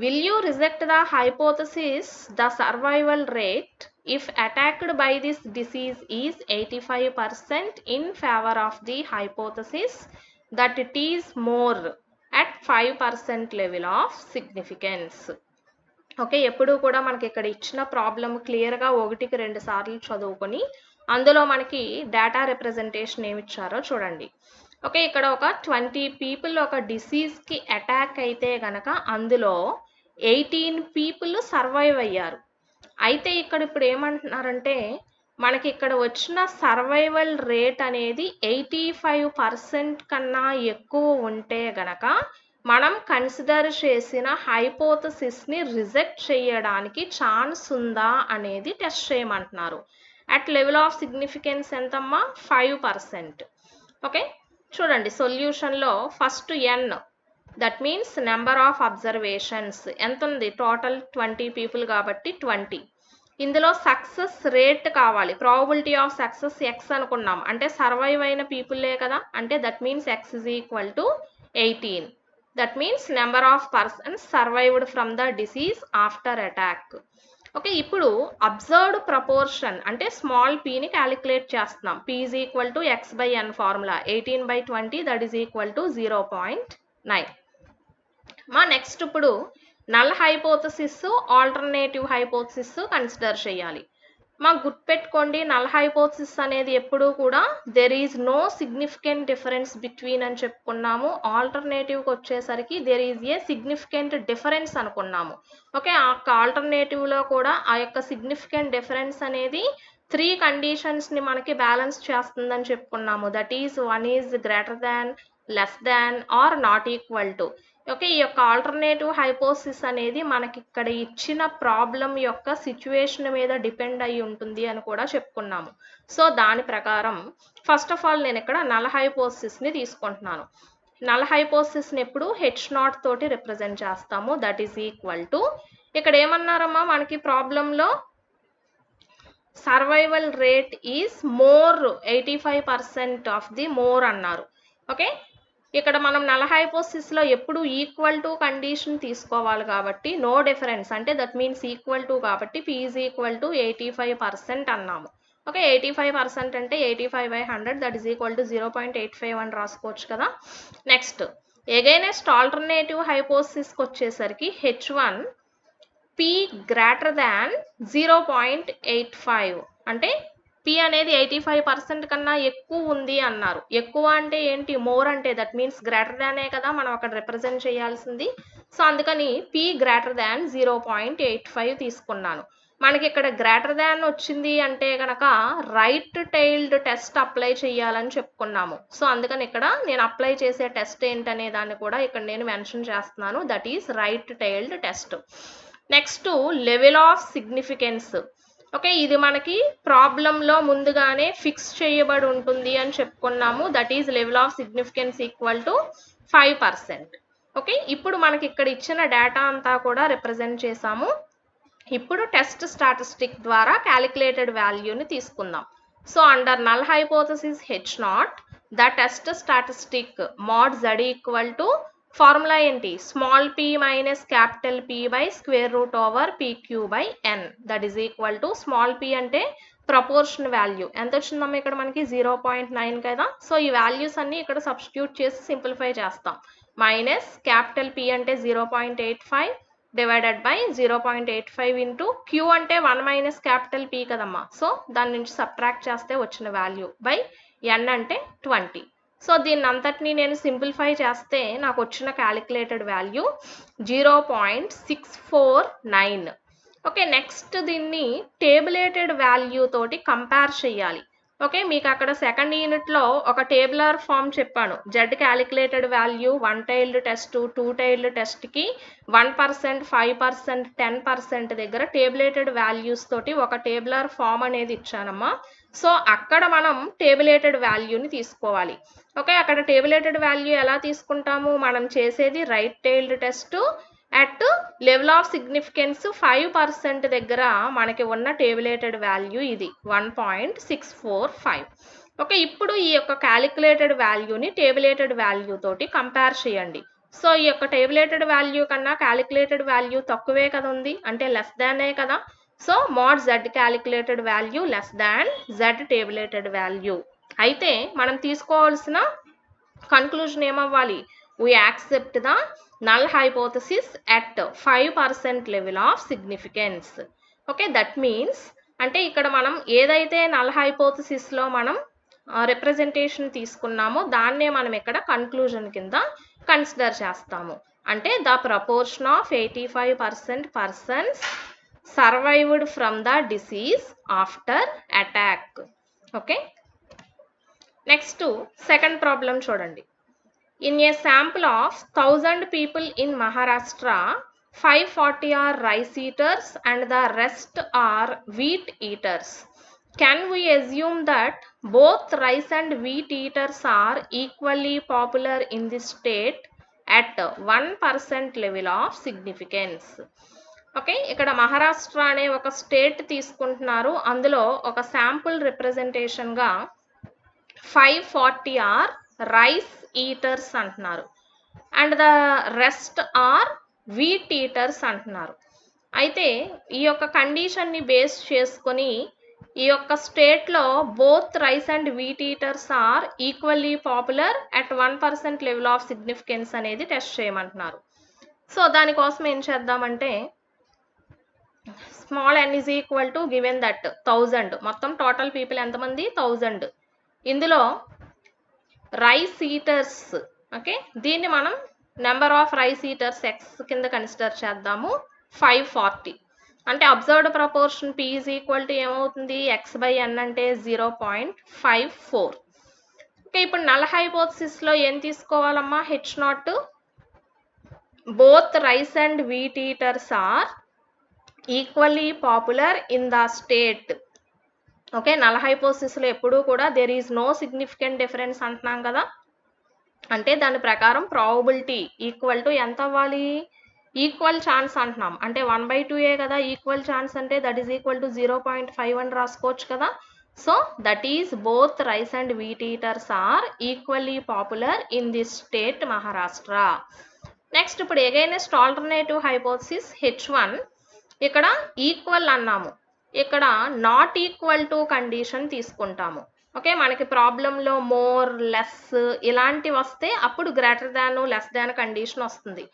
Will you reject the hypothesis the survival rate if attacked by this disease is 85% in favor of the hypothesis that it is more at 5% level of significance? Okay, ఎప్పుడు కూడా మనకి ఇక్కడ ఇచ్చిన problem క్లియర్గా 1కి 2 సార్లు చదువుకొని అందులో మనకి డేటా రిప్రజెంటేషన్ ఏమి ఇచ్చారో చూడండి. ఓకే, ఇక్కడ ఒక 20 పీపుల్ ఒక డిసీజ్కి అటాక్ అయితే గనక అందులో 18 పీపుల్ సర్వైవ్ అయ్యారు. అయితే ఇక్కడ ఇప్పుడు ఏమంటున్నారంటే మనకి ఇక్కడ వచ్చిన సర్వైవల్ రేట్ అనేది 85% కన్నా ఎక్కువ ఉంటే గనక మనం కన్సిడర్ చేసిన హైపోథసిస్ని రిజెక్ట్ చేయడానికి ఛాన్స్ ఉందా అనేది టెస్ట్ చేయమంటున్నారు. అట్ లెవెల్ ఆఫ్ సిగ్నిఫికెన్స్ ఎంతమ్మా, 5%. ఓకే, చూడండి సొల్యూషన్లో first N, that means number of observations ఎంత ఉంది, టోటల్ 20 పీపుల్ కాబట్టి 20. ఇందులో సక్సెస్ రేట్ కావాలి, ప్రాబబిలిటీ ఆఫ్ సక్సెస్ ఎక్స్ అనుకున్నాం, అంటే సర్వైవ్ అయిన పీపుల్లే కదా, అంటే that means X is equal to 18. That means number of persons survived from the disease after attack. Okay, ఇప్పుడు అబ్జర్వ్డ్ ప్రపోర్షన్ అంటే స్మాల్ పీని క్యాలిక్యులేట్ చేస్తున్నాం. P is equal to X by N formula 18/20 that is equal to 0.9. మా next ఇప్పుడు null hypothesis alternative hypothesis consider చేయాలి. మాకు గుర్తుపెట్టుకోండి, null hypothesis అనేది ఎప్పుడూ కూడా there is no significant difference between అని చెప్పుకున్నాము. ఆల్టర్నేటివ్కి వచ్చేసరికి there is a significant difference అనుకున్నాము. ఓకే, ఆ ఆల్టర్నేటివ్లో కూడా ఆ యొక్క సిగ్నిఫికెంట్ డిఫరెన్స్ అనేది 3 కండిషన్స్ని మనకి బ్యాలెన్స్ చేస్తుందని చెప్పుకున్నాము. That is 1 is greater than, less than are not equal to. Okay, ఈ యొక్క ఆల్టర్నేటివ్ హైపోథసిస్ అనేది మనకి ఇక్కడ ఇచ్చిన ప్రాబ్లం యొక్క సిచ్యువేషన్ మీద డిపెండ్ అయి ఉంటుంది అని కూడా చెప్పుకున్నాము. సో దాని ప్రకారం ఫస్ట్ ఆఫ్ ఆల్ నేను ఇక్కడ నల్ హైపోథసిస్ని తీసుకుంటున్నాను. నల్ హైపోథసిస్ని ఎప్పుడు H0 తోటి రిప్రజెంట్ చేస్తాము. దట్ ఈజ్ ఈక్వల్ టు, ఇక్కడ ఏమన్నారమ్మా మనకి ప్రాబ్లంలో survival rate is more 85% of the more అన్నారు. ఓకే, ఇక్కడ మనం నల్ హైపోథసిస్లో ఎప్పుడు ఈక్వల్ టు కండిషన్ తీసుకోవాలి కాబట్టి నో డిఫరెన్స్ అంటే దట్ మీన్స్ ఈక్వల్ టు కాబట్టి పీ ఈజ్ ఈక్వల్ టు 85% అన్నాము. ఓకే, 85% అంటే 85/100 దట్ ఈజ్ ఈక్వల్ టు 0.85 అని రాసుకోవచ్చు కదా. నెక్స్ట్ ఎగైనెస్ట్ ఆల్టర్నేటివ్ హైపోథసిస్కి వచ్చేసరికి H1 పీ గ్రేటర్ దాన్ 0.85 అంటే పీ అనేది 85% కన్నా ఎక్కువ ఉంది అన్నారు. ఎక్కువ అంటే ఏంటి, మోర్ అంటే దట్ మీన్స్ గ్రేటర్ దానే కదా మనం అక్కడ రిప్రజెంట్ చేయాల్సింది. సో అందుకని పీ గ్రేటర్ దాన్ 0.85 తీసుకున్నాను. మనకి ఇక్కడ గ్రేటర్ దాన్ వచ్చింది అంటే కనుక రైట్ టైల్డ్ టెస్ట్ అప్లై చేయాలని చెప్పుకున్నాము. సో అందుకని ఇక్కడ నేను అప్లై చేసే టెస్ట్ ఏంటనే దాన్ని కూడా ఇక్కడ నేను మెన్షన్ చేస్తున్నాను. That is right tailed test. Next level of significance. Okay, ఇది మనకి ప్రాబ్లంలో ముందుగానే ఫిక్స్ చేయబడి ఉంటుంది అని చెప్పుకున్నాము. That is level of significance equal to 5%. Okay, ఇప్పుడు మనకి ఇక్కడ ఇచ్చిన డేటా అంతా కూడా రిప్రజెంట్ చేసాము. ఇప్పుడు టెస్ట్ స్టాటిస్టిక్ ద్వారా క్యాలిక్యులేటెడ్ వాల్యూని తీసుకుందాం. So under null hypothesis H0 the test statistic mod Z equal to formula ఏంటి, small p minus capital P by square root over PQ by N that is equal to small p అంటే proportion value ఎంత వచ్చిందమ్మా ఇక్కడ మనకి 0.9 కదా. So ఈ values అన్ని ఇక్కడ సబ్స్టిట్యూట్ చేసి సింప్లిఫై చేస్తాం. మైనస్ క్యాపిటల్ P అంటే 0.85 డివైడెడ్ బై 0.85 ఇంటూ Q అంటే 1 మైనస్ క్యాపిటల్ P కదమ్మా. సో దాని నుంచి సబ్ట్రాక్ట్ చేస్తే వచ్చిన వాల్యూ బై N అంటే 20. సో దీన్ని అంతటినీ నేను సింప్లిఫై చేస్తే నాకు వచ్చిన క్యాలిక్యులేటెడ్ వాల్యూ 0.649. ఓకే, నెక్స్ట్ దీన్ని టేబులేటెడ్ వాల్యూ తోటి కంపేర్ చేయాలి. ఓకే, మీకు అక్కడ సెకండ్ యూనిట్లో ఒక టేబులర్ ఫామ్ చెప్పాను. Z calculated value 1 tailed test 2 tailed టెస్ట్కి 1%, 5%, 10% దగ్గర టేబులేటెడ్ వాల్యూస్ తోటి ఒక టేబులర్ ఫామ్ అనేది ఇచ్చానమ్మా. సో అక్కడ మనం టేబులేటెడ్ వాల్యూని తీసుకోవాలి. ఓకే, అక్కడ టేబులేటెడ్ వాల్యూ ఎలా తీసుకుంటాము, మనం చేసేది right tailed test at level of significance 5% దగ్గర మనకి ఉన్న టేబులేటెడ్ వాల్యూ ఇది 1.645. ఓకే, ఇప్పుడు ఈ యొక్క క్యాలిక్యులేటెడ్ వాల్యూని టేబులేటెడ్ వాల్యూ తోటి కంపేర్ చేయండి. సో ఈ యొక్క టేబులేటెడ్ వాల్యూ కన్నా క్యాలిక్యులేటెడ్ వాల్యూ తక్కువే కదా ఉంది, అంటే లెస్ దానే కదా. So mode Z calculated value less దాన్ Z టేబులేటెడ్ వాల్యూ. అయితే మనం తీసుకోవాల్సిన కన్క్లూజన్ ఏమవ్వాలి, we accept the null hypothesis at 5% level of significance. Okay, that means అంటే ఇక్కడ మనం ఏదైతే నల్ హైపోథసిస్ లో మనం రిప్రజెంటేషన్ తీసుకున్నామో దాన్నే మనం ఇక్కడ కన్క్లూజన్ కింద కన్సిడర్ చేస్తాము. అంటే the proportion of 85% persons survived from the disease after attack. Okay, next second problem చూడండి. In a sample of 1000 people in Maharashtra, 540 are rice eaters and the rest are wheat eaters. Can we assume that both rice and wheat eaters are equally popular in this state at 1% level of significance? Okay, ఇక్కడ మహారాష్ట్ర అనే ఒక state తీసుకుంటున్నారు. అందులో ఒక sample రిప్రజెంటేషన్గా 540 are rice eaters అంటున్నారు and the rest are wheat eaters అంటున్నారు. అయితే ఈ యొక్క కండిషన్ని బేస్ చేసుకొని ఈ యొక్క స్టేట్లో both rice and wheat eaters are equally popular at 1% level of significance అనేది టెస్ట్ చేయమంటున్నారు. సో దానికోసం ఏం చేద్దామంటే small n is equal to given that 1000, మొత్తం టోటల్ పీపుల్ ఎంతమంది 1000. ఇందులో రైస్ ఈటర్స్, ఓకే, దీన్ని మనం number of rice eaters X కింద కన్సిడర్ చేద్దాము. 540 అంటే observed proportion P is equal to ఏమవుతుంది, ఎక్స్ బై ఎన్ అంటే 0.54. ఓకే, ఇప్పుడు నల్ హైపోథసిస్లో ఏం తీసుకోవాలమ్మా, H0 both rice and wheat eaters are equally popular in the state. Okay, null హైపోథసిస్లో ఎప్పుడూ కూడా there is no significant difference అంటున్నాం కదా. అంటే దాని ప్రకారం ప్రాబబిలిటీ ఈక్వల్ టు ఎంత అవ్వాలి, ఈక్వల్ ఛాన్స్ అంటున్నాం. అంటే 1/2 కదా ఈక్వల్ ఛాన్స్ అంటే, దట్ ఈజ్ ఈక్వల్ టు 0.51 రాసుకోవచ్చు కదా. So that is both rice and wheat eaters are equally popular in this state Maharashtra. Next ఇప్పుడు ఎగైనెస్ట్ ఆల్టర్నేటివ్ హైపోథసిస్ H1, ఇక్కడ ఈక్వల్ అన్నాము, ఇక్కడ నాట్ ఈక్వల్ టు కండిషన్ తీసుకుంటాము. ఓకే, మనకి ప్రాబ్లంలో మోర్ లెస్ ఇలాంటివి వస్తే అప్పుడు greater than less than condition వస్తుంది.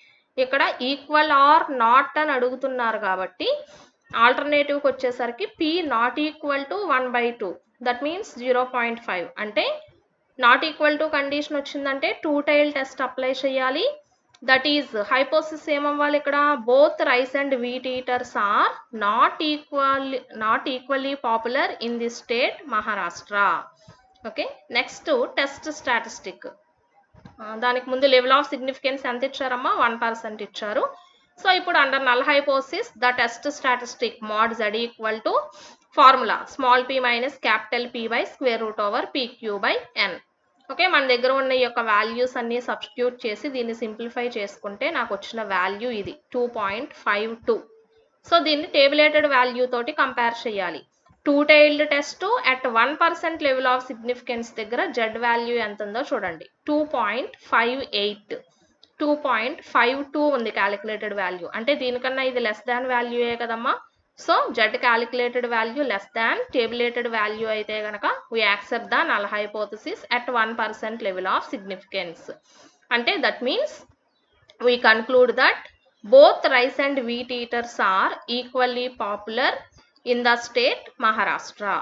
ఇక్కడ ఈక్వల్ ఆర్ నాట్ అని అడుగుతున్నారు కాబట్టి ఆల్టర్నేటివ్కి వచ్చేసరికి P not equal to 1/2, that means 0.5. అంటే నాట్ ఈక్వల్ టు కండిషన్ వచ్చిందంటే 2 టైల్ టెస్ట్ అప్లై చేయాలి. దట్ ఈజ్ హైపోథసిస్ ఏమవ్వాలి ఇక్కడ, both rice and wheat eaters are not equally popular in the state Maharashtra. Okay, next test statistic. దానికి ముందు level of significance ఎంత ఇచ్చారమ్మా, 1% ఇచ్చారు. So ఇప్పుడు under null hypothesis the test statistic mod Z equal to formula small p minus capital P by square root over PQ by N. Okay, మన దగ్గర ఉన్న ఈ యొక్క వాల్యూస్ అన్ని సబ్స్టిట్యూట్ చేసి దీన్ని సింప్లిఫై చేసుకుంటే నాకు వచ్చిన వాల్యూ ఇది 2.52. సో దీన్ని టేబులేటెడ్ వాల్యూ తోటి కంపేర్ చేయాలి. Two tailed test at 1% level of significance దగ్గర జెడ్ వాల్యూ ఎంత ఉందో చూడండి. 2.58, 2.52 ఉంది క్యాలిక్యులేటెడ్ వాల్యూ. అంటే దీనికన్నా ఇది లెస్ దాన్ వాల్యూయే కదమ్మా. So Z calculated value less than tabulated value అయితే కనుక we accept the null hypothesis at 1% level of significance. అంటే that means we conclude that both rice and wheat eaters are equally popular in the state Maharashtra.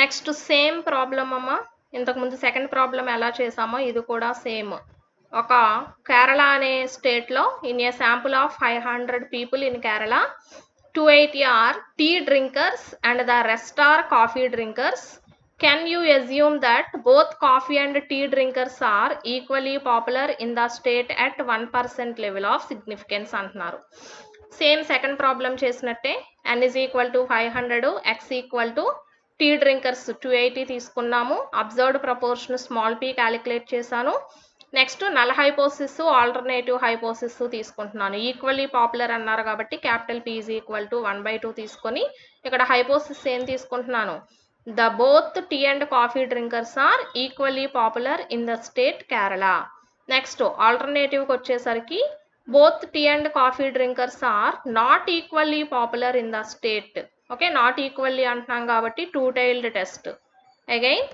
Next same problem amma, ఇంతకు ముందు second problem ఎలా చేసామో ఇది కూడా same. ఒక కేరళ అనే state లో in a sample of 500 people in Kerala, 280 are tea drinkers and the rest are coffee drinkers. Can you assume that both coffee and tea drinkers are equally popular in the state at 1% level of significance అంటున్నారు. Same second problem చేసినట్టే n is equal to 500, x equal to tea drinkers 280 తీసుకున్నాము. Observed proportion small p calculate చేశాను. Next null hypothesis alternative hypothesis తీసుకుంటున్నాను. Equally popular అన్నారు కాబట్టి capital P is equal to 1/2 తీసుకొని ఇక్కడ హైపోసిస్ ఏం తీసుకుంటున్నాను, the both tea and coffee drinkers are equally popular in the state Kerala. Next alternative కి వచ్చేసరికి both tea and coffee drinkers are not equally popular in the state. Okay, not equally అంటున్నాం కాబట్టి two tailed test. Again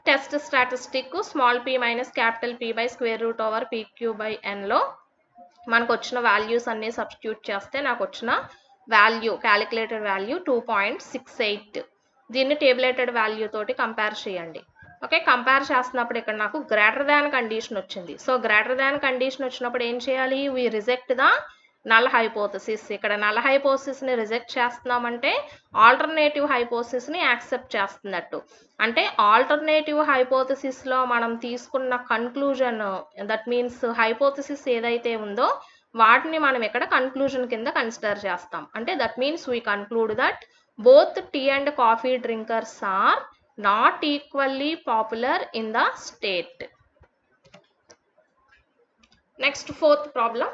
test statistic small p minus capital P by square root over PQ by n లో మనకు వచ్చిన values అన్ని substitute చేస్తే నాకు వచ్చిన value calculated value 2.68. దీన్ని టేబులేటెడ్ వాల్యూ తోటి కంపేర్ చేయండి. ఓకే, కంపేర్ చేస్తున్నప్పుడు ఇక్కడ నాకు గ్రేటర్ దాన్ కండిషన్ వచ్చింది. సో గ్రేటర్ దాన్ కండిషన్ వచ్చినప్పుడు ఏం చేయాలి, we reject the null hypothesis. ఇక్కడ నల్ హైపోథసిస్ని రిజెక్ట్ చేస్తున్నామంటే ఆల్టర్నేటివ్ హైపోథసిస్ని యాక్సెప్ట్ చేస్తున్నట్టు. అంటే ఆల్టర్నేటివ్ హైపోథసిస్లో మనం తీసుకున్న కన్క్లూజన్, దట్ మీన్స్ హైపోథసిస్ ఏదైతే ఉందో వాటిని మనం ఇక్కడ కన్క్లూజన్ కింద కన్సిడర్ చేస్తాం. అంటే that means we conclude that both tea and coffee drinkers are not equally popular in the state. Next fourth problem.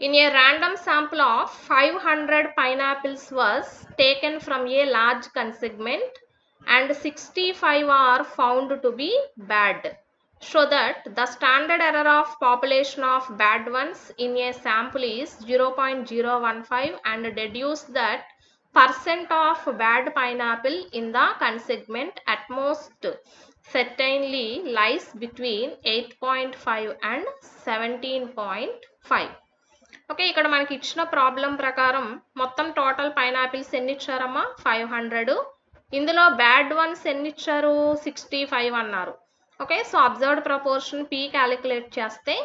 In a random sample of 500 pineapples was taken from a large consignment and 65 are found to be bad. Show that the standard error of population of bad ones in a sample is 0.015 and deduce that percent of bad pineapple in the consignment at most certainly lies between 8.5 and 17.5. Okay, ఇక్కడ మనకి ఇచ్చిన problem ప్రకారం మొత్తం total pineapples ఎన్ని ఇచ్చారమ్మా, 500. ఇందులో bad once ఎన్ని ఇచ్చారు, 65 అన్నారు. Okay, so observed proportion P calculate చేస్తే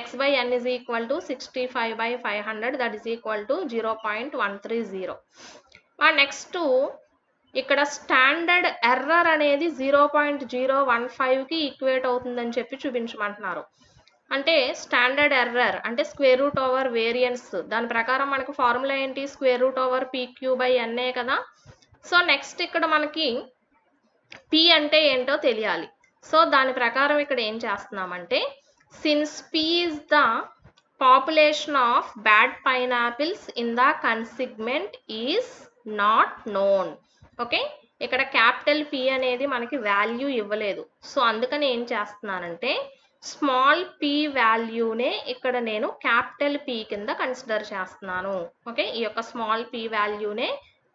x by n is equal to 65 by 500, that is equal to 0.130. Next ఇక్కడ స్టాండర్డ్ ఎర్రర్ అనేది 0.015కి ఈక్వేట్ అవుతుందని చెప్పి చూపించమంటున్నారు. అంటే స్టాండర్డ్ ఎర్రర్ అంటే స్క్వేర్ రూట్ ఓవర్ వేరియన్స్, దాని ప్రకారం మనకు ఫార్ములా ఏంటి, square root over PQ by NA కదా. సో నెక్స్ట్ ఇక్కడ మనకి P అంటే ఏంటో తెలియాలి. సో దాని ప్రకారం ఇక్కడ ఏం చేస్తున్నామంటే since P is the population of bad pineapples in the consignment is not known. Okay, ఇక్కడ క్యాపిటల్ P అనేది మనకి వాల్యూ ఇవ్వలేదు. సో అందుకని ఏం చేస్తున్నానంటే స్మాల్ p వాల్యూనే ఇక్కడ నేను క్యాపిటల్ P కింద కన్సిడర్ చేస్తున్నాను. ఓకే, ఈ యొక్క స్మాల్ p వాల్యూనే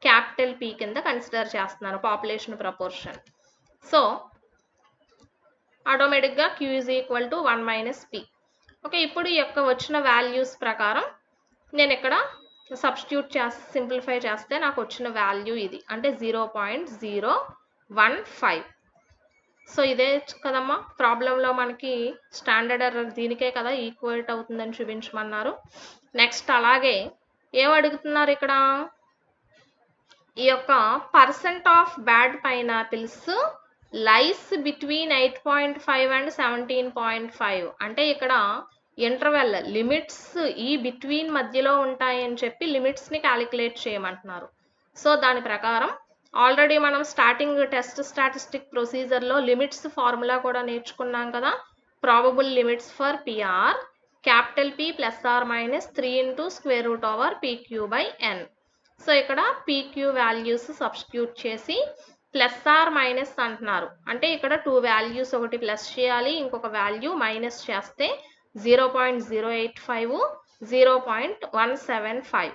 క్యాపిటల్ P కింద కన్సిడర్ చేస్తున్నాను పాపులేషన్ ప్రపోర్షన్. సో ఆటోమేటిక్గా Q is equal to 1 minus P. Okay, ఇప్పుడు ఈ యొక్క వచ్చిన వాల్యూస్ ప్రకారం నేను ఇక్కడ సబ్స్టిట్యూట్ చేసి సింప్లిఫై చేస్తే నాకు వచ్చిన వాల్యూ ఇది, అంటే 0.015. సో ఇదే కదమ్మా ప్రాబ్లంలో మనకి స్టాండర్డ్ ఎర్రర్ దీనికే కదా ఈక్వేట్ అవుతుందని చూపించమన్నారు. నెక్స్ట్ అలాగే ఏం అడుగుతున్నారు ఇక్కడ, ఈ యొక్క percent of bad pineapples lies between 8.5 and 17.5. అంటే ఇక్కడ ఇంటర్వెల్ లిమిట్స్ ఈ బిట్వీన్ మధ్యలో ఉంటాయని చెప్పి లిమిట్స్ని క్యాలిక్యులేట్ చేయమంటున్నారు. సో దాని ప్రకారం ఆల్రెడీ మనం స్టార్టింగ్ టెస్ట్ స్టాటిస్టిక్ ప్రొసీజర్లో లిమిట్స్ ఫార్ములా కూడా నేర్చుకున్నాం కదా. Probable limits for P are capital P plus or minus 3 into square root over PQ/N. So ఇక్కడ PQ వాల్యూస్ సబ్స్టిట్యూట్ చేసి ప్లస్ ఆర్ మైనస్ అంటున్నారు. అంటే ఇక్కడ 2 వాల్యూస్, ఒకటి ప్లస్ చేయాలి, ఇంకొక వాల్యూ మైనస్ చేస్తే 0.085, 0.175.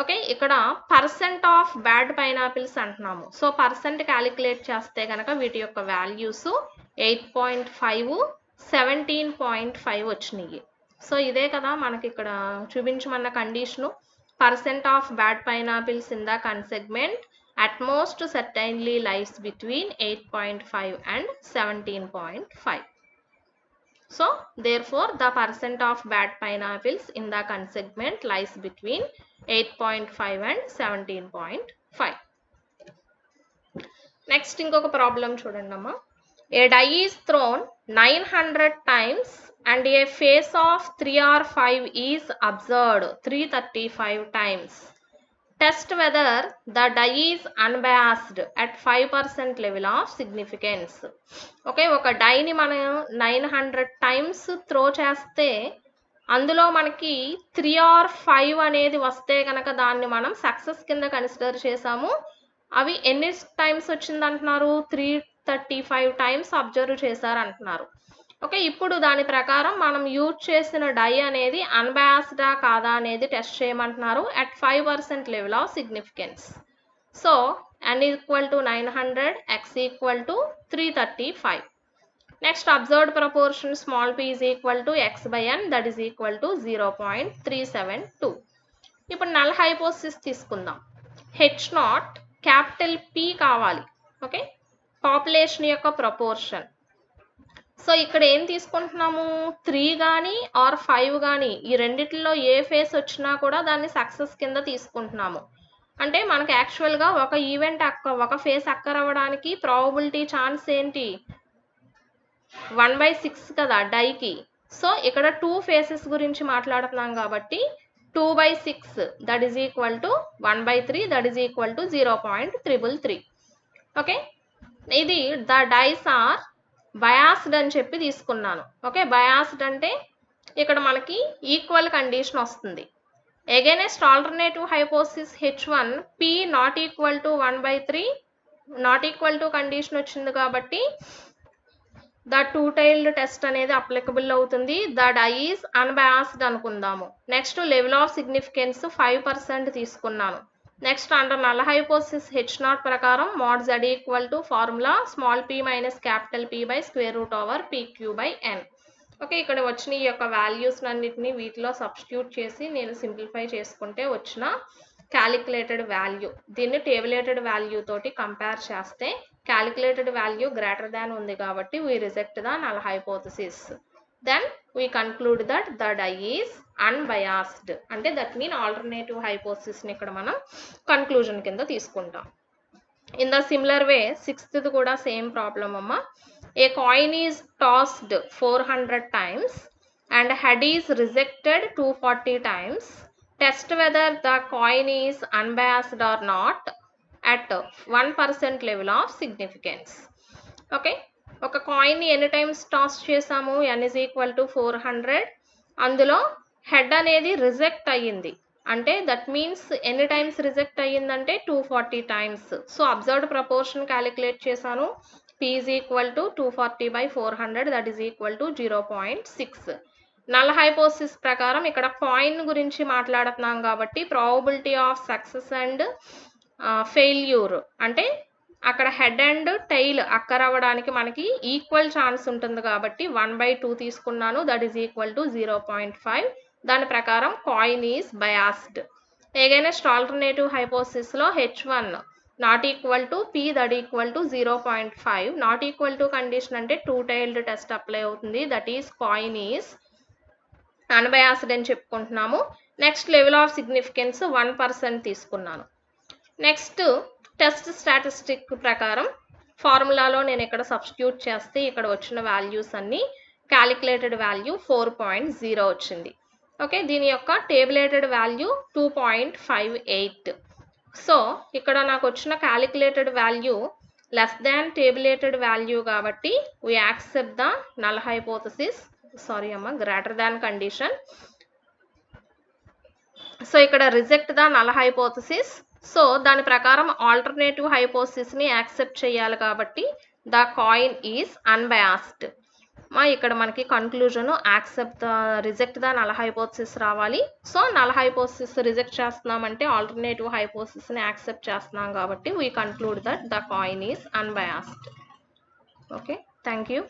ఓకే, ఇక్కడ పర్సెంట్ ఆఫ్ బ్యాడ్ పైనాపిల్స్ అంటున్నాము. సో పర్సెంట్ క్యాలిక్యులేట్ చేస్తే కనుక వీటి యొక్క వాల్యూస్ 8.5, 17.5 వచ్చినాయి. సో ఇదే కదా మనకి ఇక్కడ చూపించమన్న condition. Percent of bad pineapples in the consignment at most certainly lies between 8.5 and 17.5. So therefore the percent of bad pineapples in the consegment lies between 8.5 and 17.5. Next ఇంకొక ప్రాబ్లం చూడండి అమ్మా. A die is thrown 900 times and a face of 3 or 5 is observed 335 times. Test whether the die is unbiased at 5% level of significance. Okay, ఒక డైని మనం 900 times throw చేస్తే అందులో మనకి 3 or 5 అనేది వస్తే కనుక దాన్ని మనం సక్సెస్ కింద కన్సిడర్ చేసాము. అవి ఎన్ని టైమ్స్ వచ్చింది అంటున్నారు? 335 టైమ్స్ అబ్జర్వ్ చేశారు అంటున్నారు. ఓకే, ఇప్పుడు దాని ప్రకారం మనం యూజ్ చేసిన డై అనేది అన్బయాస్డా కాదా అనేది టెస్ట్ చేయమంటున్నారు at 5% level of significance. So n equal to 900, x equal to 335. Next observed proportion small p is equal to x/n, that is equal to 0.372. ఇప్పుడు నల్ హైపోథిసిస్ తీసుకుందాం. H0 క్యాపిటల్ P కావాలి. Okay, population యొక్క proportion. So ఇక్కడ ఏం తీసుకుంటున్నాము? 3 కానీ are 5 కానీ ఈ రెండిట్లో ఏ ఫేస్ వచ్చినా కూడా దాన్ని సక్సెస్ కింద తీసుకుంటున్నాము. అంటే మనకి యాక్చువల్గా ఒక ఈవెంట్ ఒక ఫేస్ అక్కర్ అవ్వడానికి ప్రాబబిలిటీ ఛాన్స్ ఏంటి? 1/6 కదా డైకి. సో ఇక్కడ 2 ఫేసెస్ గురించి మాట్లాడుతున్నాం కాబట్టి 2/6 that is equal to 1/3 that is equal to 0.333. Okay, ఇది ద డైస్ ఆర్ బయాస్డ్ అని చెప్పి తీసుకున్నాను. ఓకే, బయాస్డ్ అంటే ఇక్కడ మనకి ఈక్వల్ కండిషన్ వస్తుంది. Against alternative hypothesis H1 P not equal to 1/3 not equal to condition వచ్చింది కాబట్టి ద టూ టైల్డ్ టెస్ట్ అనేది అప్లికబుల్ అవుతుంది. ద డై ఈజ్ అన్బయాస్డ్ అనుకుందాము. నెక్స్ట్ లెవెల్ ఆఫ్ సిగ్నిఫికెన్స్ 5% తీసుకున్నాను. Next under null hypothesis H0 ప్రకారం mod z equal to formula small p minus capital P by square root over PQ/N. Okay, ఇక్కడ వచ్చిన ఈ యొక్క values అన్నిటిని వీటిలో సబ్స్టిట్యూట్ చేసి నేను సింప్లిఫై చేసుకుంటే వచ్చిన క్యాలిక్యులేటెడ్ వాల్యూ, దీన్ని టేబులేటెడ్ వాల్యూ తోటి కంపేర్ చేస్తే క్యాలిక్యులేటెడ్ వాల్యూ గ్రేటర్ దాన్ ఉంది కాబట్టి we reject the null hypothesis. Then we conclude that the die is unbiased. అంటే దట్ మీన్ ఆల్టర్నేటివ్ హైపోథిసిస్ని ఇక్కడ మనం కన్క్లూజన్ కింద తీసుకుంటాం. In the similar way 6th కూడా సేమ్ ప్రాబ్లం అమ్మ. A coin is tossed 400 times and head is rejected 240 times. Test whether the coin is unbiased or not at 1% level of significance. Okay, ఒక కాయిన్ని ఎన్ని times toss చేసాము? n is equal to 400. అందులో head అనేది reject అయ్యింది. అంటే that means ఎన్ని times reject అయ్యిందంటే 240 times. So observed proportion calculate చేశాను. P is equal to 240/400 that is equal to 0.6. Null hypothesis ప్రకారం ఇక్కడ కాయిన్ గురించి మాట్లాడుతున్నాం కాబట్టి probability of success and failure అంటే అక్కడ హెడ్ అండ్ టైల్ అక్కర్ అవ్వడానికి మనకి ఈక్వల్ ఛాన్స్ ఉంటుంది కాబట్టి 1/2 తీసుకున్నాను. That is equal to 0.5. దాని ప్రకారం coin is biased. Against alternative హైపోథిసిస్లో H1 not equal to P that equal to 0.5. Not equal to condition అంటే 2 టైల్డ్ టెస్ట్ అప్లై అవుతుంది. That is coin is unbiased అని చెప్పుకుంటున్నాము. నెక్స్ట్ లెవెల్ ఆఫ్ సిగ్నిఫికెన్స్ 1% తీసుకున్నాను. Next test statistic ప్రకారం ఫార్ములాలో నేను ఇక్కడ substitute చేస్తే ఇక్కడ వచ్చిన వాల్యూస్ అన్ని క్యాలిక్యులేటెడ్ వాల్యూ 4.0 వచ్చింది. ఓకే, దీని యొక్క టేబులేటెడ్ వాల్యూ 2.58. సో ఇక్కడ నాకు వచ్చిన calculated value less than tabulated value కాబట్టి we accept the null hypothesis, sorry అమ్మ, గ్రేటర్ దాన్ కండిషన్. సో ఇక్కడ reject the null hypothesis. So దాని ప్రకారం ఆల్టర్నేటివ్ హైపోథసిస్ని యాక్సెప్ట్ చేయాలి కాబట్టి ద కాయిన్ ఈజ్ అన్బయాస్డ్. ఇక్కడ మనకి conclusion accept the reject the null hypothesis రావాలి. సో నల్ హైపోథసిస్ రిజెక్ట్ చేస్తున్నామంటే ఆల్టర్నేటివ్ హైపోథసిస్ని యాక్సెప్ట్ చేస్తున్నాం కాబట్టి we conclude that the coin is unbiased. Okay, thank you.